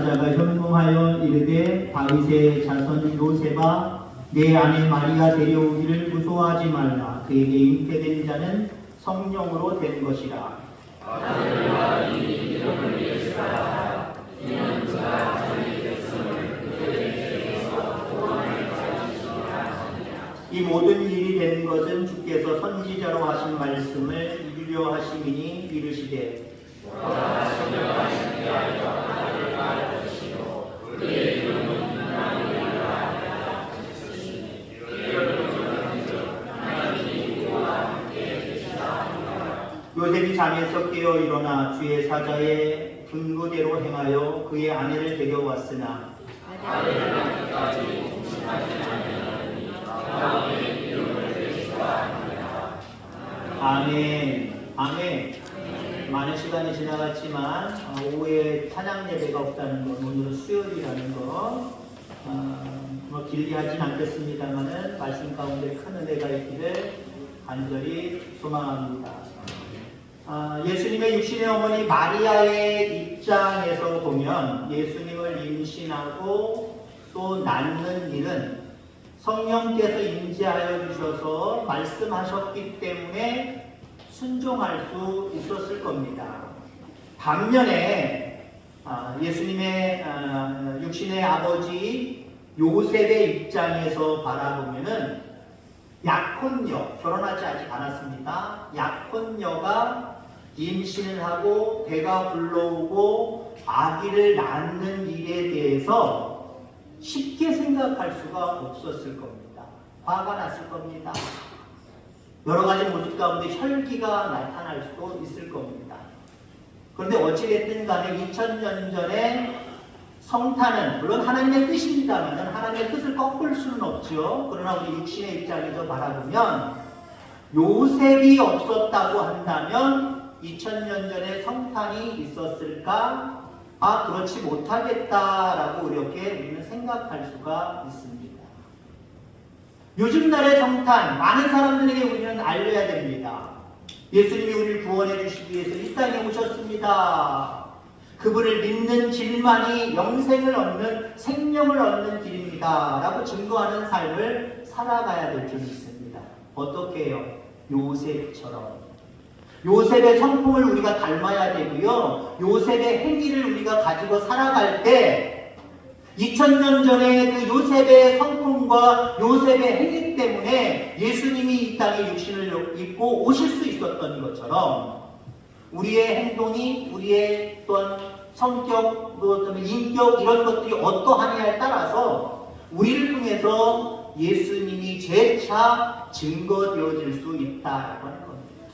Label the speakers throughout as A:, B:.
A: 사자가 현몽하여 이르되 다윗의 자손 요셉아 내 아내 마리아 데려오기를 무서워하지 말라. 그에게 잉태된 자는 성령으로 된 것이라.
B: 아들과 이 이름을 예수라. 이는 그가 자기 백성을 그들의 죄에서 구원할 자이시니라.
A: 이 모든 일이 된 것은 주께서 선지자로 하신 말씀을 이루려 하심이니 이르시되
B: 너가 성령하신 대하여 아들을 낳을 것이요 그의 이름은 임마누엘이라 하리라.
A: 요셉이 잠에서 깨어 일어나 주의 사자의 분부대로 행하여 그의 아내를 데려왔으나
B: 아들을 낳기까지 공심하지 아니하니 다음에 이름을 예수라 하니라.
A: 아멘. 아멘. 많은 시간이 지나갔지만 오후에 찬양 예배가 없다는 것, 오늘은 수요일이라는 것, 뭐 길게 하진 않겠습니다만은 말씀 가운데 큰 은혜가 있기를 간절히 소망합니다. 예수님의 육신의 어머니 마리아의 입장에서 보면 예수님을 임신하고 또 낳는 일은 성령께서 임재하여 주셔서 말씀하셨기 때문에 순종할 수 있었을 겁니다. 반면에 예수님의 육신의 아버지 요셉의 입장에서 바라보면은 약혼녀, 결혼하지 아직 않았습니다. 약혼녀가 임신을 하고 배가 불러오고 아기를 낳는 일에 대해서 쉽게 생각할 수가 없었을 겁니다. 화가 났을 겁니다. 여러 가지 모습 가운데 혈기가 나타날 수도 있을 겁니다. 그런데 어찌됐든 간에 2000년 전에 성탄은 물론 하나님의 뜻입니다만 하나님의 뜻을 꺾을 수는 없죠. 그러나 우리 육신의 입장에서 바라보면 요셉이 없었다고 한다면 2000년 전에 성탄이 있었을까? 그렇지 못하겠다라고 이렇게 우리는 생각할 수가 있습니다. 요즘 날의 성탄, 많은 사람들에게 우리는 알려야 됩니다. 예수님이 우리를 구원해 주시기 위해서 이 땅에 오셨습니다. 그분을 믿는 길만이 영생을 얻는, 생명을 얻는 길입니다. 라고 증거하는 삶을 살아가야 될 줄 믿습니다. 어떻게 해요? 요셉처럼. 요셉의 성품을 우리가 닮아야 되고요. 요셉의 행위를 우리가 가지고 살아갈 때 2000년 전에 그 요셉의 성품과 요셉의 행위 때문에 예수님이 이 땅에 육신을 입고 오실 수 있었던 것처럼 우리의 행동이, 우리의 또한 성격, 인격 이런 것들이 어떠하냐에 따라서 우리를 통해서 예수님이 재차 증거되어질 수 있다라고 하는 겁니다.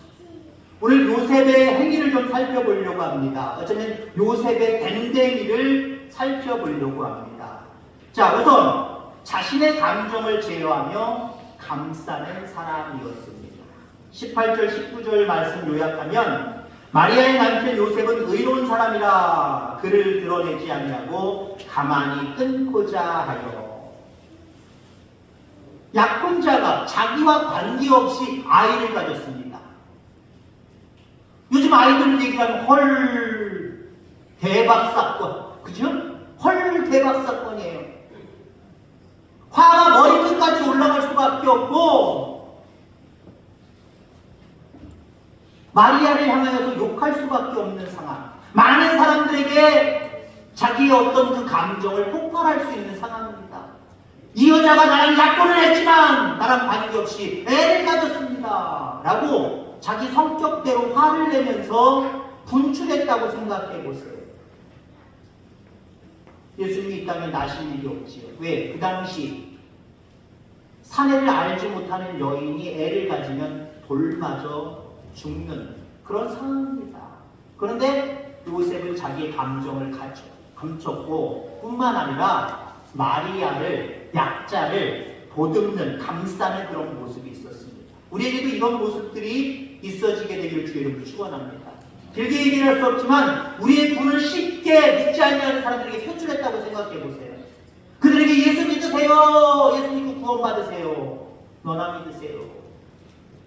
A: 오늘 요셉의 행위를 좀 살펴보려고 합니다. 어쩌면 요셉의 댕댕이를 살펴보려고 합니다. 자, 우선 자신의 감정을 제어하며 감싸는 사람이었습니다. 18절, 19절 말씀 요약하면 마리아의 남편 요셉은 의로운 사람이라 그를 드러내지 아니하고 가만히 끊고자 하여 약혼자가 자기와 관계없이 아이를 가졌습니다. 요즘 아이들 얘기하면 헐 대박 사건, 그죠? 헐 대박 사건이에요. 화가 머리끝까지 올라갈 수밖에 없고 마리아를 향하여서 욕할 수밖에 없는 상황. 많은 사람들에게 자기의 어떤 그 감정을 폭발할 수 있는 상황입니다. 이 여자가 나랑 약혼을 했지만 나랑 관계없이 애를 가졌습니다. 라고 자기 성격대로 화를 내면서 분출했다고 생각해 보세요. 예수님이 있다면 나실 일이 없지요. 왜? 그 당시 사내를 알지 못하는 여인이 애를 가지면 돌마저 죽는 그런 상황입니다. 그런데 요셉은 자기의 감정을 감췄고 뿐만 아니라 마리아를, 약자를 보듬는, 감싸는 그런 모습이 있었습니다. 우리에게도 이런 모습들이 있어지게 되기를 주의 이름으로 축원합니다. 길게 얘기할 수 없지만 우리의 분을 쉽게 믿지 않는 사람들에게 표출했다고 생각해 보세요. 그들에게 예수 믿으세요. 예수 믿고 구원받으세요. 너나 믿으세요.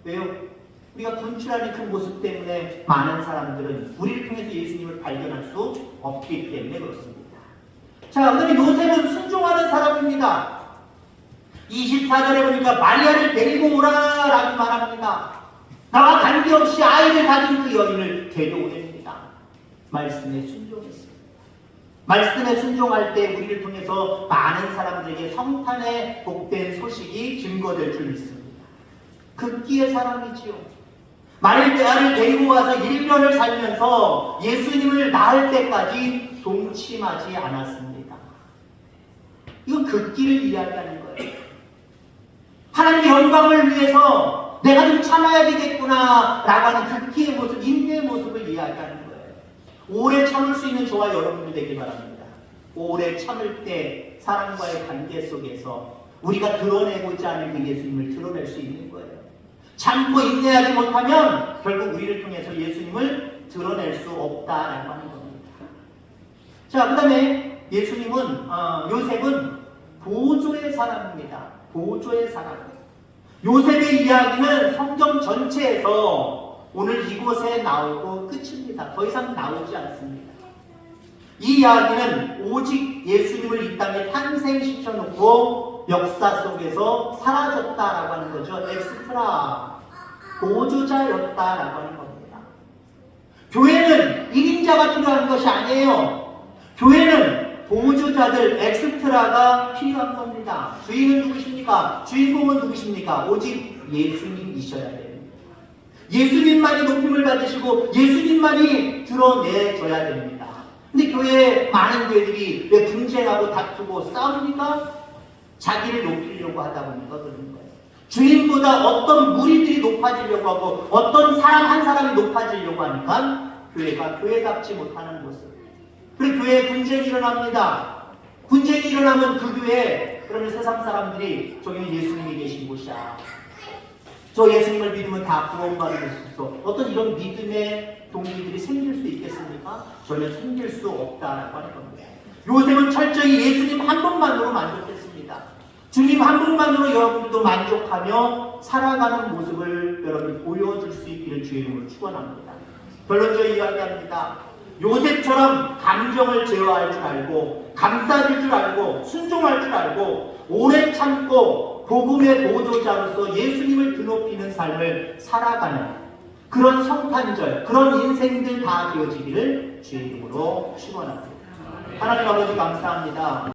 A: 왜요? 우리가 분출하는 그 모습 때문에 많은 사람들은 우리를 통해서 예수님을 발견할 수 없기 때문에 그렇습니다. 자, 그다음에 요셉은 순종하는 사람입니다. 24절에 보니까 마리아를 데리고 오라라고 말합니다. 나와 관계없이 아이를 가진 그 여인을 데려오랍니다. 말씀에 순종했습니다. 말씀에 순종할 때 우리를 통해서 많은 사람들에게 성탄의 복된 소식이 증거될 줄 믿습니다. 극기의 사람이지요. 마리아를 데리고 와서 1년을 살면서 예수님을 낳을 때까지 동침하지 않았습니다. 이건 극기를 이야기하는 거예요. 하나님의 영광을 위해서 내가 좀 참아야 되겠구나 라고 하는 극기의 모습, 인내의 모습을 이야기하는 거예요. 오래 참을 수 있는 저와 여러분들 되길 바랍니다. 오래 참을 때 사람과의 관계 속에서 우리가 드러내고자 하는 그 예수님을 드러낼 수 있는 거예요. 참고 인내하지 못하면 결국 우리를 통해서 예수님을 드러낼 수 없다라고 하는 겁니다. 자, 그 다음에 요셉은 보조의 사람입니다. 보조의 사람. 요셉의 이야기는 성경 전체에서 오늘 이곳에 나오고 끝입니다. 더 이상 나오지 않습니다. 이 이야기는 오직 예수님을 이 땅에 탄생시켜놓고 역사 속에서 사라졌다라고 하는 거죠. 엑스트라, 보조자였다라고 하는 겁니다. 교회는 1인자가 필요한 것이 아니에요. 교회는 보조자들, 엑스트라가 필요한 겁니다. 주인은 누구십니까? 주인공은 누구십니까? 오직 예수님이셔야 됩니다. 예수님만이 높임을 받으시고 예수님만이 드러내줘야 됩니다. 근데 교회에 많은 교회들이 왜 분쟁하고 다투고 싸웁니까? 자기를 높이려고 하다 보니까 그런 거예요. 주인보다 어떤 무리들이 높아지려고 하고 어떤 사람 한 사람이 높아지려고 하니까 교회가 교회답지 못하는 모습. 그리고 교회에 분쟁이 일어납니다. 분쟁이 일어나면 그 교회에 그러면 세상 사람들이 저기는 예수님이 계신 곳이야. 저 예수님을 믿으면 다 구원받을 수 있어. 어떤 이런 믿음의 동기들이 생길 수 있겠습니까? 전혀 생길 수 없다라고 하는 겁니다. 요셉은 철저히 예수님 한 분만으로 만족했습니다. 주님 한 분만으로 여러분들도 만족하며 살아가는 모습을 여러분이 보여줄 수 있기를 주의 이름으로 축원합니다. 결론적으로 이야기합니다. 요셉처럼 감정을 제어할 줄 알고 감싸줄 줄 알고 순종할 줄 알고 오래 참고 복음의 보조자로서 예수님을 드높이는 삶을 살아가는 그런 성탄절, 그런 인생들 다 되어지기를 주의 이름으로 축원합니다. 하나님 아버지 감사합니다.